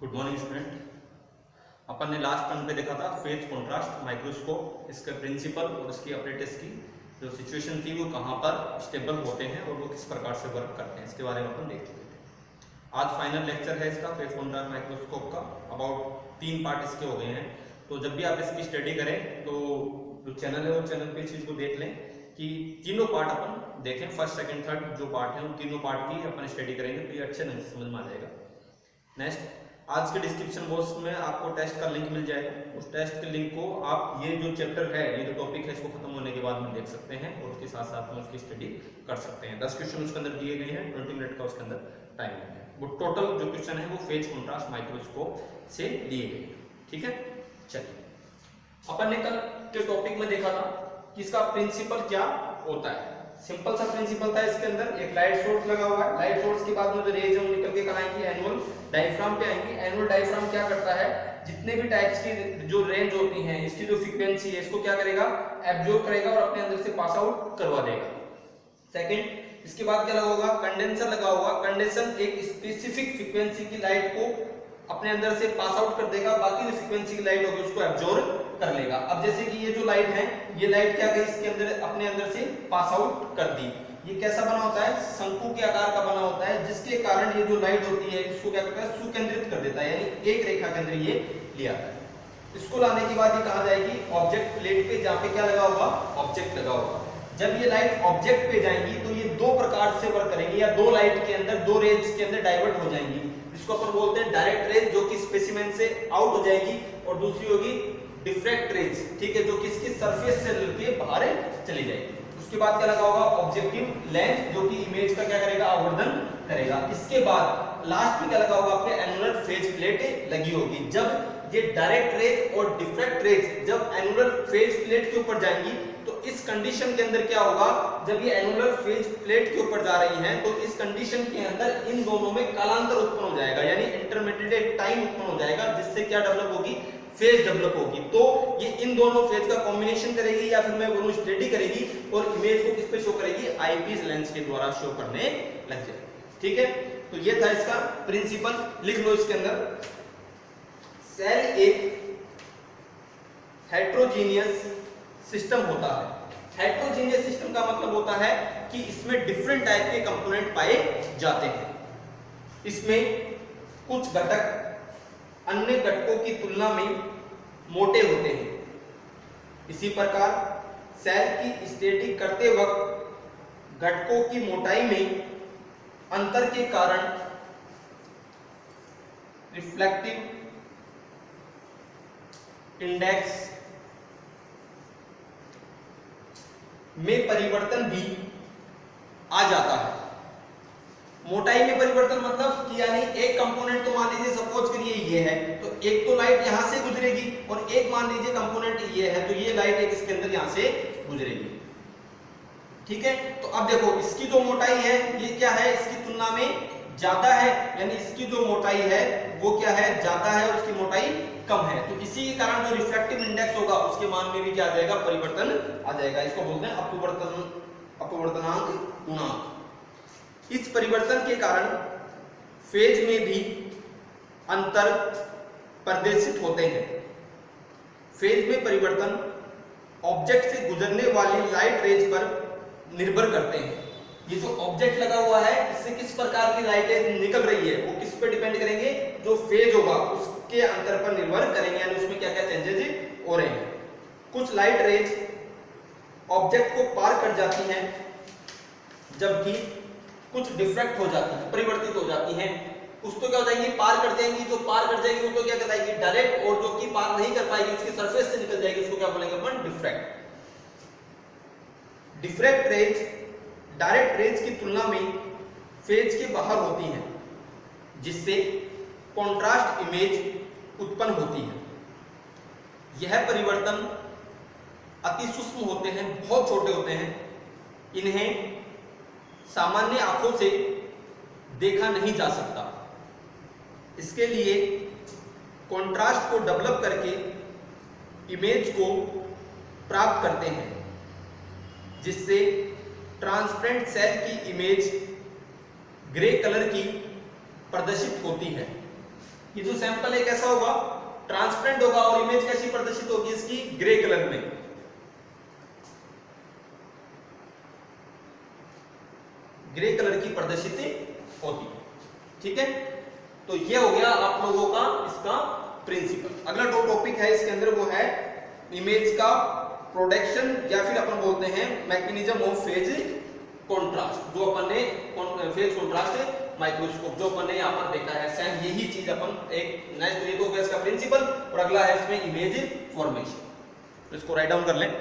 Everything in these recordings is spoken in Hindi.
Good morning student. अपन ने लास्ट टर्म पे देखा था फेज कॉन्ट्रास्ट माइक्रोस्कोप, इसके प्रिंसिपल और इसकी अपरेटस की जो सिचुएशन थी वो कहाँ पर स्टेबल होते हैं और वो किस प्रकार से वर्क करते हैं, इसके बारे में अपन देख चुके थे। आज फाइनल लेक्चर है इसका फेज कॉन्ट्रास्ट माइक्रोस्कोप का। अबाउट 3 पार्ट इसके हो गए हैं, तो जब भी आप इसकी स्टडी करें तो जो चैनल है वो चैनल पे इस चीज को देख लें कि तीनों पार्ट अपन देखें। फर्स्ट सेकंड थर्ड जो पार्ट है उन तीनों पार्ट की अपन स्टडी करेंगे तो ये अच्छे ढंग से समझ में आ जाएगा। नेक्स्ट, आज के डिस्क्रिप्शन बॉक्स में आपको टेस्ट का लिंक मिल जाएगा। उस टेस्ट के लिंक को आप ये जो चैप्टर है, ये जो टॉपिक है, इसको खत्म होने के बाद में देख सकते हैं और उसके साथ साथ में उसकी स्टडी कर सकते हैं। 10 क्वेश्चन उसके अंदर दिए गए हैं, 20 मिनट का उसके अंदर टाइम है। वो टोटल जो क्वेश्चन है वो फेज कॉन्ट्रास्ट माइक्रोस्कोप से दिए गए हैं। ठीक है, चलिए अपन ने कल के टॉपिक में देखा था कि इसका प्रिंसिपल क्या होता है। सिंपल सा प्रिंसिपल था, इसके अंदर एक लाइट सोर्स लगा हुआ है। लाइट सोर्स के बाद में जो रेज है निकल के कहाँ आएंगी, एनुअल डायफ्राम पे आएंगी। एनुअल डायफ्राम क्या करता है, जितने भी टाइप्स की जो रेंज होती हैं, इसकी जो फ्रीक्वेंसी है इसको क्या करेगा, एब्जॉर्ब करेगा और अपने अंदर से पास आउट करवा देगा। सेकंड, इसके बाद क्या लगा होगा, कंडेंसर लगा होगा। कंडेंसर एक स्पेसिफिक फ्रीक्वेंसी की लाइट को अपने अंदर से पास आउट कर देगा, बाकी जो फ्रीक्वेंसी की लाइट होगी उसको एब्जॉर्ब कर लेगा। अब जैसे कि ये जो लाइट है, ये लाइट क्या गई इसके अंदर अपने अंदर से पास आउट कर दी। ये कैसा बना होता है, शंकु के आकार का बना होता है, जिसके कारण ये जो लाइट होती है इसको क्या करता है, सुकेंद्रित कर देता है, यानी एक रेखा के अंदर ये ले आता है। इसको लाने के बाद ये कहां जाएगी, ऑब्जेक्ट प्लेट पे, जहां पे क्या लगा होगा, ऑब्जेक्ट लगा होगा। जब ये लाइट ऑब्जेक्ट पे जाएंगी तो ये दो प्रकार से वर्क करेंगी, या दो लाइट के अंदर, दो रेज के अंदर डाइवर्ट हो जाएंगी। इसको अपन बोलते हैं डायरेक्ट रेज, जो कि स्पेसिमेन से आउट हो जाएगी, और दूसरी होगी डिफ्रैक्ट रेज, ठीक है, जो कि इसकी सरफेस से लेके बाहर चली जाएगी। उसके बाद क्या लगा होगा, ऑब्जेक्टिव लेंस, जो कि इमेज का क्या करेगा, आवर्धन करेगा। इसके बाद लास्ट में क्या लगा होगा, आपके एनुलर फेज प्लेट लगी होगी। जब ये डायरेक्ट रेज और डिफ्रैक्ट रेज जब एनुलर फेज प्लेट के ऊपर जाएंगी तो इस कंडीशन के अंदर क्या होगा, जब ये एनुलर फेज प्लेट के ऊपर जा रही हैं तो इस कंडीशन के अंदर इन दोनों में कालांतर उत्पन्न हो जाएगा, यानी इंटरमीडिएट टाइम उत्पन्न हो जाएगा, जिससे क्या डेवलप होगी, फेज डेवलप होगी। तो ये इन दोनों फेज का कॉम्बिनेशन करेगी या फिर मैं बोलूं स्टडी करेगी, और इमेज को किस पे शो करेगी, आईपीस लेंस के द्वारा शो करने लग जाएगी। ठीक है, तो ये था इसका प्रिंसिपल, लिख लो इसके अंदर। सेल एक हेट्रोजीनियस सिस्टम होता है। हेट्रोजीनियस सिस्टम का मतलब होता है कि इसमें डिफरेंट टाइप के कंपोनेंट पाए जाते हैं। इसमें कुछ घटक अन्य घटकों की तुलना में मोटे होते हैं। इसी प्रकार सेल की स्टडी करते वक्त घटकों की मोटाई में अंतर के कारण रिफ्लेक्टिव इंडेक्स में परिवर्तन भी आ जाता है। मोटाई में परिवर्तन मतलब कि यानी एक कंपोनेंट, तो मान लीजिए सपोज करिए ये है, तो एक तो लाइट यहां से गुजरेगी, और एक मान लीजिए कंपोनेंट ये है, तो ये लाइट एक इसके अंदर यहां से गुजरेगी। ठीक है, तो अब देखो इसकी जो मोटाई है ये क्या है, इसकी तुलना में ज्यादा है, यानी इसकी जो मोटाई है वो क्या है, ज्यादा है, और इसकी मोटाई कम है। तो इसी के कारण जो रिफ्लेक्टिव इंडेक्स होगा उसके मान में भी क्या आ जाएगा, परिवर्तन आ जाएगा। इसको बोलते हैं अपवर्तनांक गुणांक। इस परिवर्तन के कारण फेज में भी अंतर प्रदर्शित होते हैं। फेज में परिवर्तन ऑब्जेक्ट से गुजरने वाली लाइट रेज पर निर्भर करते हैं। ये जो ऑब्जेक्ट लगा हुआ है इससे किस प्रकार की लाइटें निकल रही है वो किस पे डिपेंड करेंगे, जो फेज होगा उसके अंतर पर निर्भर करेंगे, यानी उसमें क्या क्या चेंजेस हो रहे हैं। कुछ लाइट रेज ऑब्जेक्ट को पार कर जाती हैं, जबकि कुछ डिफ्रैक्ट हो जाती है, परिवर्तित हो जाती हैं। कुछ तो क्या हो जाएंगी, पार कर जाएंगी, जो पार कर जाएगी वो तो क्या कहलाएगी, डायरेक्ट, और जो कि पार नहीं कर पाएगी उसकी सरफेस से निकल जाएगी, उसको क्या बोलेंगे अपन, diffract. Diffract rays direct rays की तुलना में फेज के बाहर होती हैं, जिससे कॉन्ट्रास्ट इमेज उत्पन्न होती है। यह परिवर्तन अति सूक्ष्म होते हैं, बहुत छोटे होते हैं, इन्हें सामान्य आंखों से देखा नहीं जा सकता। इसके लिए कॉन्ट्रास्ट को डेवलप करके इमेज को प्राप्त करते हैं, जिससे ट्रांसपेरेंट सेल की इमेज ग्रे कलर की प्रदर्शित होती है। ये जो सैंपल है कैसा होगा, ट्रांसपेरेंट होगा और इमेज कैसी प्रदर्शित होगी इसकी, ग्रे कलर में। ग्रे कलर की प्रदर्शित होती है, ठीक है। तो ये हो गया आप लोगों का इसका प्रिंसिपल। अगला जो टॉपिक है इसके अंदर वो है इमेज का प्रोडक्शन, या फिर अपन बोलते हैं मैकेनिज्म ऑफ फेज कॉन्ट्रास्ट, जो अपन ने फेज कॉन्ट्रास्ट माइक्रोस्कोप जो अपन ने यहाँ पर देखा है, सेम यही चीज अपन एक नेक्स्ट देखो गया इसका प्रिंसिपल, और अगला है इसमें इमेज फॉर्मेशन। तो इसको राइट डाउन कर लें।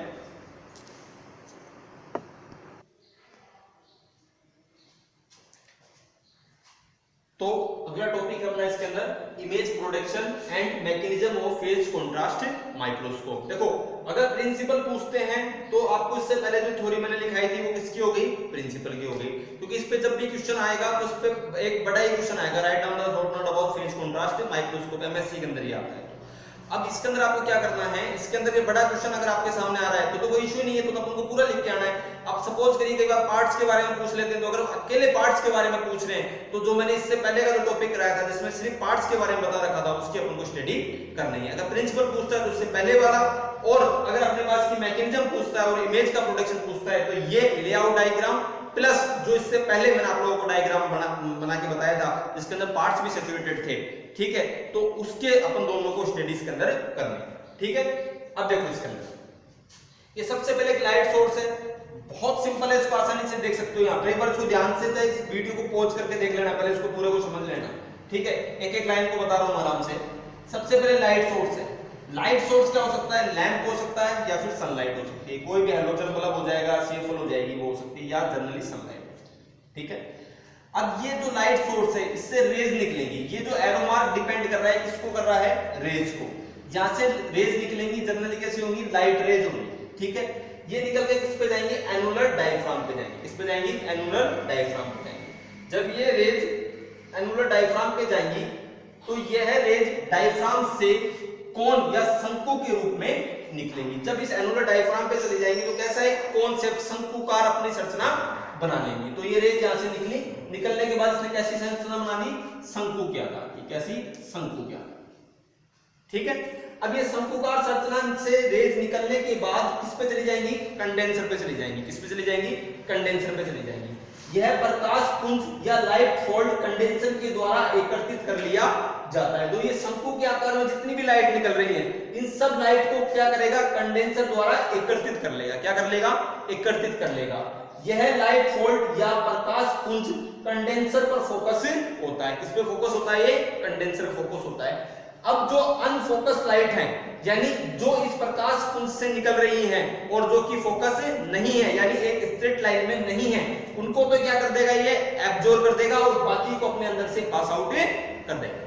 तो अगला टॉपिक है अपना इसके अंदर image production and mechanism of phase contrast microscope. देखो अगर प्रिंसिपल पूछते हैं तो आपको इससे पहले जो थ्योरी मैंने लिखाई थी वो किसकी हो गई, प्रिंसिपल की हो गई, क्योंकि इस पे जब भी क्वेश्चन आएगा तो इस पे एक बड़ा ही क्वेश्चन आएगा, write down the short note about phase contrast microscope, MSc के अंदर ही आता है। अब इसके अंदर आपको क्या करना है, इसके अंदर ये बड़ा क्वेश्चन अगर आपके सामने आ रहा है तो कोई इश्यू नहीं है, तो अपन को पूरा लिख के आना है। अब सपोज करिए कई बार पार्ट्स के बारे में पूछ लेते हैं, तो अगर अकेले पार्ट्स के बारे में पूछ रहे हैं तो जो मैंने इससे पहले का जो टॉपिक कराया था जिसमें सिर्फ पार्ट्स के बारे में बता रखा था उसकी अपन को स्टडी करनी है। अगर प्रिंसिपल पूछता है तो उससे पहले वाला, और अगर अपने पास की मैकेनिज्म पूछता है और इमेज का प्रोडक्शन पूछता है तो ये लेआउट डायग्राम प्लस जो इससे पहले मैंने आप लोगों को डायग्राम बना के बताया था जिसके अंदर पार्ट्स भी सैचुरेटेड थे, ठीक है। तो उसके अपन दोनों को स्टडीज के अंदर करनी है, ठीक है। अब देखो इसके अंदर ये सबसे पहले एक लाइट सोर्स है, बहुत सिंपल है, इसको आसानी से देख सकते हो यहाँ पे। एक बार इसको ध्यान से इस वीडियो को पॉज करके देख लेना, पहले इसको पूरे को समझ लेना, ठीक है। एक एक लाइन को बता रहा हूँ आराम से। सबसे पहले लाइट सोर्स है। लाइट सोर्स क्या हो सकता है, लैंप हो सकता है या फिर सनलाइट हो सकती है, कोई भी हैलोजन बल्ब हो जाएगा, सीएफएल हो जाएगी वो हो सकती है, या जनरली सनलाइट हो सकती है, ठीक है। अब ये जो लाइट सोर्स है इससे रेज निकलेंगी, ये जो एरो मार्क डिपेंड कर रहा है किसको कर रहा है, रेज को। यहां से रेज निकलेंगी, जनरली कैसी होंगी, लाइट रेज होंगी, ठीक है। ये निकल के किस पे जाएंगे, एनुलर डायफ्राम पे जाएंगे, किस पे जाएंगी, एनुलर डायफ्राम पे जाएंगे। जब ये रेज एनुलर डायफ्राम पे जाएंगी तो ये है रेज डायफ्राम से कोन या शंकु के रूप में निकलेंगी। जब इस एनुलर डायफ्राम पे चली जाएंगी तो कैसा है, कोन शेप शंकुकार अपनी संरचना बना लेंगी। तो ये रेज यहां से निकली, निकलने के बाद इसने कैसी संरचना बना ली, शंकु के आकार की, कैसी, शंकु के आकार, ठीक है। अब ये शंकुकार संरचना से रेज निकलने के बाद किस पे चली जाएंगी, कंडेंसर पे चली जाएंगी, किस पे चली जाएंगी, कंडेंसर पे चली जाएंगी। यह प्रकाश पुंज या लाइट फोल्ड कंडेंसर के द्वारा एकत्रित कर लिया जाता है। तो ये शंकु के आकार में जितनी भी लाइट निकल रही है इन सब लाइट को क्या करेगा, कंडेंसर द्वारा एकत्रित कर लेगा, क्या कर लेगा, एकत्रित कर लेगा। यह लाइट फोल्ड या प्रकाश पुंज कंडेंसर पर फोकस होता है, किस पे फोकस होता है, ये कंडेंसर फोकस होता है। अब जो अनफोकस लाइट है, यानी जो इस प्रकाश पुंज से निकल रही हैं और जो कि फोकस नहीं है, यानी एक स्ट्रेट लाइन में नहीं है, उनको तो क्या कर देगा, ये एब्जॉर्ब कर देगा और बाकी को अपने अंदर से पास आउट कर देगा,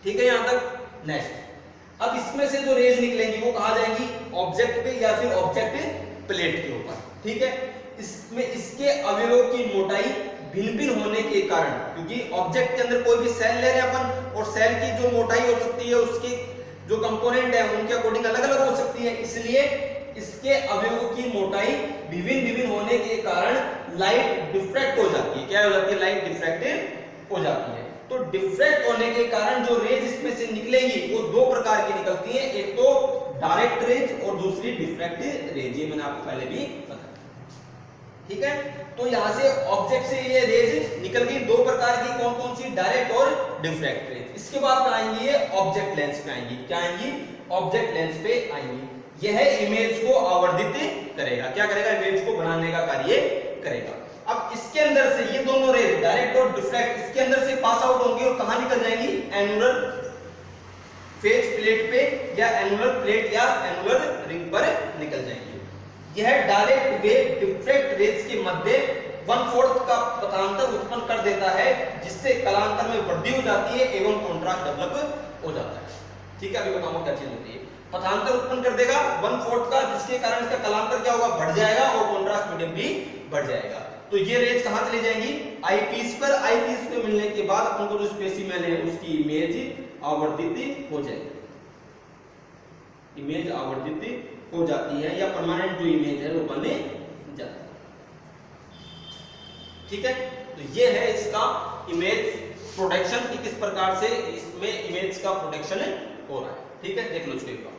ठीक है। यहां तक नेक्स्ट। अब इसमें से जो रेज निकलेंगी वो कहां जाएंगी, ऑब्जेक्ट पे या फिर ऑब्जेक्ट प्लेट के ऊपर, ठीक है। इसमें इसके अवयवों की मोटाई भिन्न भिन्न होने के कारण, क्योंकि ऑब्जेक्ट के अंदर कोई भी सेल ले रहे हैं अपन और सेल की जो मोटाई हो सकती है उसके जो कंपोनेंट है उनके अकॉर्डिंग अलग अलग हो सकती है, इसलिए इसके अवयवों की मोटाई विभिन्न विभिन्न होने के कारण लाइट डिफ्रैक्ट हो जाती है, क्या हो जाती है, लाइट डिफ्रैक्ट हो जाती है। तो डिफ्रैक्ट होने के कारण जो रेज इसमें से निकलेंगी वो दो प्रकार की निकलती है, एक तो डायरेक्ट रेज और दूसरी डिफ्रैक्टिव रेज, ये मैंने आपको पहले भी बताया, ठीक है। तो यहां से ऑब्जेक्ट से ये रेज निकल गई दो प्रकार की, कौन कौन सी, डायरेक्ट और डिफ्रैक्ट रेज। इसके बाद आएंगी ये ऑब्जेक्ट लेंस पे आएंगी, क्या आएंगी, ऑब्जेक्ट लेंस पे आएंगी। यह इमेज को आवर्धित करेगा, क्या करेगा, इमेज को बनाने का कार्य करेगा। अब इसके अंदर से ये दोनों रेज डायरेक्ट और डिफ्रैक्ट इसके अंदर से पास आउट होंगी और कहां निकल जाएंगी, एनुलर फेज प्लेट पे या एनुलर प्लेट या एनुलर रिंग पर निकल जाएंगी। यह डायरेक्ट वे डिफ्रैक्ट रेज के मध्य 1/4 का पथांतर उत्पन्न कर देता है, जिससे कलांतर में वृद्धि हो जाती है एवं कॉन्ट्रास्ट डेवलप हो जाता है, ठीक है। अभी बताऊंगा क्या चीज होती है। पथांतर उत्पन्न कर देगा 1/4 का, जिसके कारण इसका कलांतर क्या होगा, बढ़ जाएगा और कॉन्ट्रास्ट मीडियम भी बढ़ जाएगा। तो ये रेज कहां चली जाएंगी, आईपीस पर। आईपीस पे मिलने के बाद अपन को जो स्पेसिमेन है उसकी इमेज आवर्धित हो जाएगी, इमेज आवर्धित हो जाती है या परमानेंट जो इमेज है वो बने जाती है, ठीक है। तो ये है इसका इमेज प्रोटेक्शन की किस प्रकार से इसमें इमेज का प्रोटेक्शन हो रहा है। ठीक है, देख लो इसको एक बार।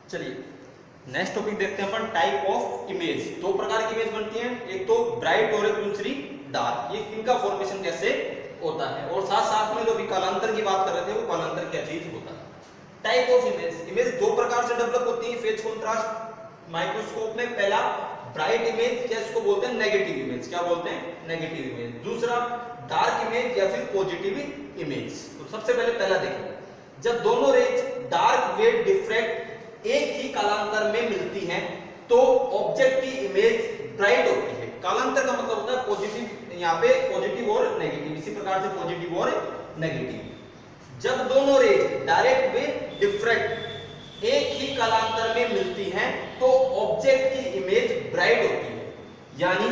चलिए नेक्स्ट टॉपिक देखते हैं अपन, टाइप ऑफ इमेज। दो प्रकार की इमेज बनती है, एक तो ब्राइट और एक दूसरी डार्क। ये इनका फॉर्मेशन कैसे होता है, और साथ साथ में जो भी कालांतर की बात कर रहे थे वो कालांतर क्या चीज होता है। टाइप ऑफ इमेज, इमेज दो प्रकार से डेवलप होती है फेज कंट्रास्ट माइक्रोस्कोप में। पहला ब्राइट इमेज, क्या इसको बोलते हैं नेगेटिव इमेज, क्या बोलते हैं नेगेटिव इमेज। दूसरा डार्क इमेज या फिर पॉजिटिव इमेज। तो सबसे पहले पहला देखो, जब दोनों रेज डार्क वेव डिफ्रैक्ट एक ही कालांतर में मिलती हैं तो ऑब्जेक्ट की इमेज ब्राइट होती है। कालांतर का मतलब होता है पॉजिटिव, यहाँ पे पॉजिटिव और नेगेटिव, इसी प्रकार से पॉजिटिव और नेगेटिव। जब दोनों रेज डायरेक्ट में डिफ्रैक्ट एक ही कालांतर में मिलती हैं तो ऑब्जेक्ट की इमेज ब्राइट होती है। यानी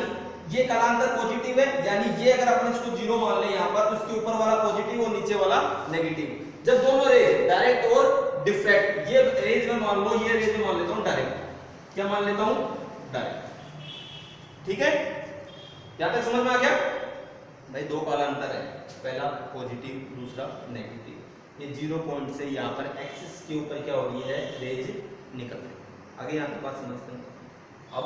ये कालांतर पॉजिटिव है, यानी ये अगर अपन इसको जीरो मान लें यहाँ पर, तो इसके ऊपर वाला पॉजिटिव और नीचे वाला नेगेटिव। जब दोनों रेज डायरेक्ट और डिफ्रैक्ट, ये रेज में मान लो, ये रेज में मान लेता हूं डायरेक्ट, क्या मान लेता हूं डायरेक्ट। ठीक है, यहां तक समझ में आ गया भाई। दो कालांतर है, पहला पॉजिटिव दूसरा नेगेटिव। ये 0 पॉइंट से यहां पर एक्सिस के ऊपर क्या हो रही है, रेज निकल रही है। आगे यहां की बात समझते हैं। अब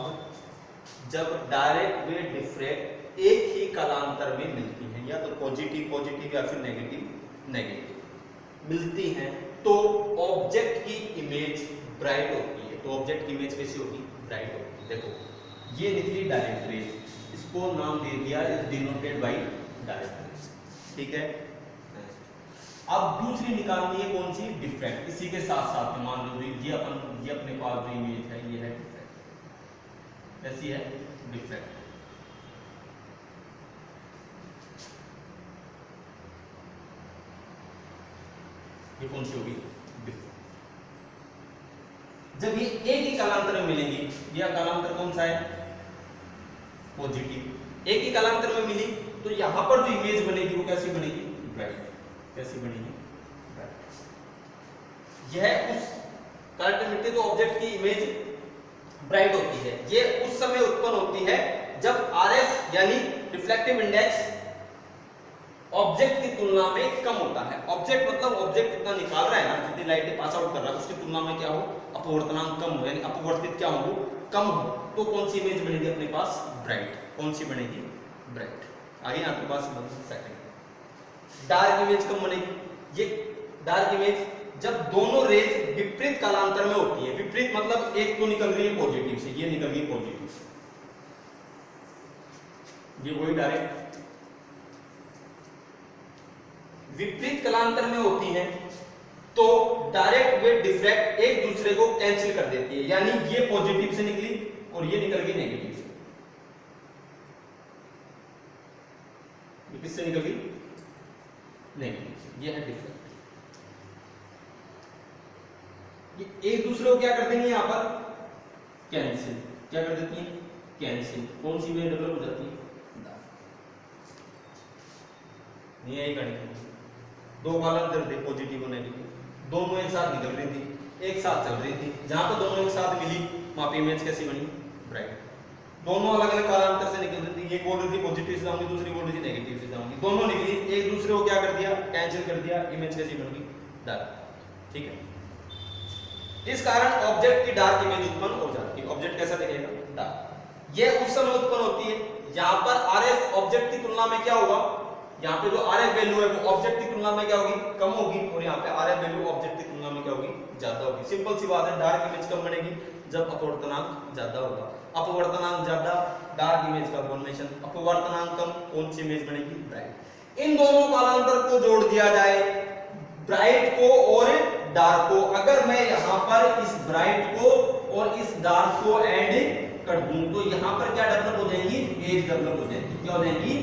जब डायरेक्ट वे डिफ्रैक्ट एक ही कालांतर में मिलती हैं, या तो पॉजिटिव पॉजिटिव या फिर नेगेटिव नेगेटिव मिलती हैं, तो ऑब्जेक्ट की इमेज ब्राइट होती है। तो ऑब्जेक्ट की इमेज कैसी होगी, ब्राइट होगी। देखो ये निकली डायरेक्ट रेज, इसको नाम दे दिया is denoted by direct rays. ठीक है, अब दूसरी निकालनी है कौन सी, डिफ्रैक्ट। इसी के साथ साथ में मान लो ये अपने पास जो इमेज है ये है डिफ्रैक्ट। कैसी है, डिफ्रैक्ट। ये कौन सी होगी, जब ये एक ही कालांतर में मिलेंगी। यह कालांतर कौन सा है, पॉजिटिव। एक ही कालांतर में मिली तो यहां पर जो इमेज बनेगी वो कैसी बनेगी, ब्राइट। कैसी बनेगी, ब्राइट। यह उस कालांतर में मिलती है तो ऑब्जेक्ट की इमेज ब्राइट होती है। ये उस समय उत्पन्न होती है जब आरएफ यानी रिफ्लेक्टिव इंडेक्स ऑब्जेक्ट की तुलना में कम होता है। ऑब्जेक्ट मतलब ऑब्जेक्ट जितना निकाल रहा है ना, जितनी लाइट पास आउट कर रहा है, उसकी तुलना में क्या हो, अपवर्तनांक कम हो, यानी अपवर्तित क्या हो, कम हो। तो कौन सी इमेज बनेगी अपने पास, ब्राइट। कौन सी बनेगी, ब्राइट। आगे आपके पास सेकंड डार्क इमेज कम बनेगी। ये डार्क इमेज जब दोनों रेज विपरीत कालांतर में होती है। विपरीत मतलब एक तो निकल रही है पॉजिटिव से, ये निकल गई पॉजिटिव से, ये वही डायरेक्ट। विपरीत कालांतर में होती हैं तो डायरेक्ट वे डिफ्रैक्ट एक दूसरे को कैंसिल कर देती है। यानी ये पॉजिटिव से निकली और ये निकल गई नेगेटिव से। ये किससे निकल गई, नेगेटिव से। ये है डिफ्रैक्ट। ये एक दूसरे को क्या कर देंगे यहां पर, कैंसिल। क्या कर देती है, कैंसिल। कौन सी वे डेवलप हो जाती है, नहीं यही गणित। दो कालांतर थे पॉजिटिव और नेगेटिव, दोनों एक साथ निकल रही थी, एक साथ चल रही थी। जहां पर दोनों एक साथ मिली वहां पे इमेज कैसी बनी, ब्राइट। दोनों अलग अलग कालांतर से निकल रही थी। एक बोल रही थी पॉजिटिव से जाऊंगी, दूसरी बोल रही थी नेगेटिव से जाऊंगी। दोनों निकली, एक दूसरे को क्या कर दिया, कैंसिल कर दिया। इमेज कैसी बन गई, डार्क। ठीक है, इस कारण ऑब्जेक्ट की डार्क इमेज उत्पन्न हो जाती है। ऑब्जेक्ट कैसा दिखेगा, डार्क। ये उस समय उत्पन्न होती है यहां पर आरएफ ऑब्जेक्ट की तुलना में क्या होगा, यहाँ पे जो आरएफ वैल्यू है वो ऑब्जेक्ट की तुलना में क्या होगी, कम होगी। और यहाँ पे आरएफ वैल्यू ऑब्जेक्ट की तुलना में क्या होगी, ज्यादा होगी। सिंपल सी बात है, डार्क इमेज कम बनेगी जब अपवर्तनांक ज्यादा होगा। अपवर्तनांक ज्यादा, डार्क इमेज का फॉर्मेशन। अपवर्तनांक कम, कौन सी इमेज बनेगी, ब्राइट। इन दोनों कालांतर को जोड़ दिया जाए, ब्राइट को और डार्क को। अगर मैं यहाँ पर इस ब्राइट को और इस डार्क को ऐड कर दूं तो यहाँ पर क्या डेवलप हो जाएंगी, फेज डेवलप हो जाएंगी। क्या हो जाएंगी,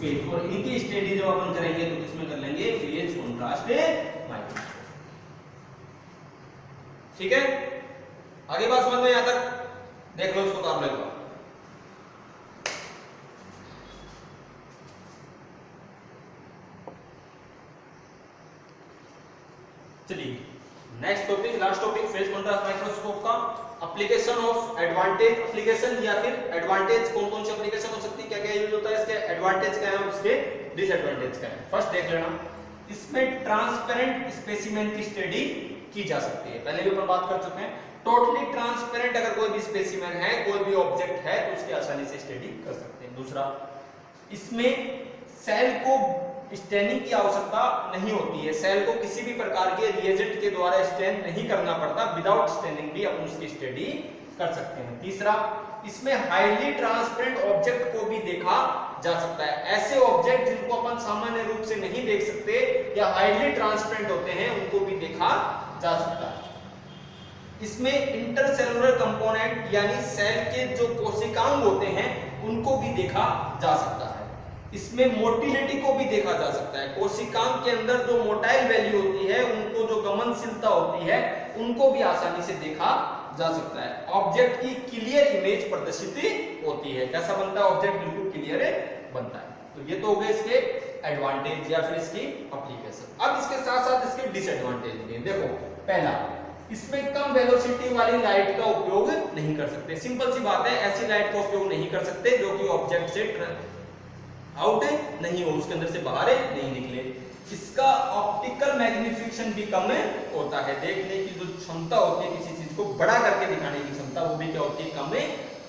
फेज। और इनकी स्टडी जब अपन करेंगे तो किसमें कर लेंगे, फेज कंट्रास्ट माइक्रोस्कोप। ठीक है, आगे बात समझ में यहां तक, देख लो इसको आप लोग। चलिए next topic, last topic, phase contrast microscope का एप्लीकेशन ऑफ एडवांटेज, एप्लीकेशन या फिर एडवांटेज, कौन कौन सी एप्लीकेशन हो सकती है, क्या क्या यूज होता है इसके, एडवांटेज क्या है, उसके डिसएडवांटेज क्या है। फर्स्ट देख लेना, इसमें ट्रांसपेरेंट स्पेसिमेन की स्टडी की जा सकती है, पहले भी अपन बात कर चुके हैं। टोटली ट्रांसपेरेंट अगर कोई भी स्पेसिमेन है, कोई भी ऑब्जेक्ट है, तो उसकी आसानी से स्टडी कर सकते हैं। दूसरा, इसमें सेल को स्टेनिंग की आवश्यकता नहीं होती है, सेल को किसी भी प्रकार के रिएजेंट के द्वारा स्टेन नहीं करना पड़ता, विदाउट स्टेनिंग भी अपन उसकी स्टडी कर सकते हैं। तीसरा, इसमें हाईली ट्रांसपेरेंट ऑब्जेक्ट को भी देखा जा सकता है, ऐसे ऑब्जेक्ट जिनको अपन सामान्य रूप से नहीं देख सकते या हाईली ट्रांसपेरेंट होते हैं, उनको भी देखा जा सकता है। इसमें इंटरसेलुलर कंपोनेंट यानी सेल के जो कोशिकांग होते हैं उनको भी देखा जा सकता है। इसमें मोटिलिटी को भी देखा जा सकता है, कोशिकांग के अंदर जो मोटाइल वैल्यू होती है, उनको जो गमनशीलता होती है, उनको भी आसानी से देखा जा सकता है। ऑब्जेक्ट की क्लियर इमेज प्रदर्शित होती है, कैसा बनता है ऑब्जेक्ट, बिल्कुल क्लियर बनता है। तो ये तो हो गए इसके एडवांटेज या फिर इसकी एप्लीकेशन। अब इसके साथ साथ इसके डिसएडवांटेज भी हैं। देखो, पहला, इसमें कम वेलोसिटी वाली लाइट का उपयोग नहीं कर सकते, सिंपल सी बात है, ऐसी लाइट का उपयोग नहीं कर सकते जो कि ऑब्जेक्ट से आउट नहीं हो, उसके अंदर से बाहर नहीं निकले। इसका ऑप्टिकल मैग्निफिकेशन भी कम होता है, देखने की जो क्षमता होती है, किसी चीज को बड़ा करके दिखाने की क्षमता, वो भी क्या होती है, कम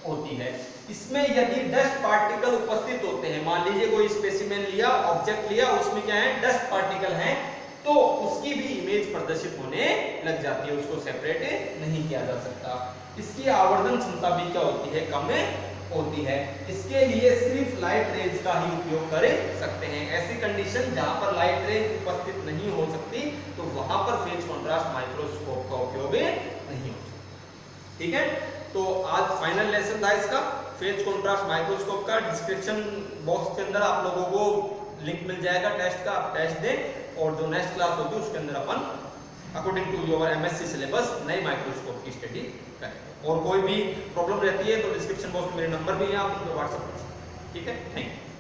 होती है। इसमें यदि डस्ट पार्टिकल उपस्थित होते हैं, मान लीजिए कोई स्पेसिमेन लिया, ऑब्जेक्ट लिया, उसमें क्या है, डस्ट पार्टिकल हैं, तो उसकी भी इमेज प्रदर्शित होने लग जाती है, उसको सेपरेट नहीं किया जा सकता। इसकी आवर्धन क्षमता भी क्या होती है, कम होती है। इसके लिए सिर्फ लाइट रेज का ही उपयोग कर सकते हैं, ऐसी कंडीशन जहां पर लाइट रेज उपस्थित नहीं हो सकती, तो वहां पर फेज कंट्रास्ट माइक्रोस्कोप का उपयोग नहीं हो सकता। ठीक है, तो आज फाइनल लेसन था इसका, फेज कंट्रास्ट माइक्रोस्कोप का। डिस्क्रिप्शन बॉक्स के अंदर आप लोगों को लिंक मिल जाएगा टेस्ट का, आप टेस्ट दें, और जो नेक्स्ट क्लास होगी उसके अंदर अपन according to your MSc syllabus नए माइक्रोस्कोप की स्टडी करें। और कोई भी प्रॉब्लम रहती है तो डिस्क्रिप्शन बॉक्स में मेरे नंबर भी है, आप उनको व्हाट्सएप कर सकते हैं। ठीक है, थैंक यू।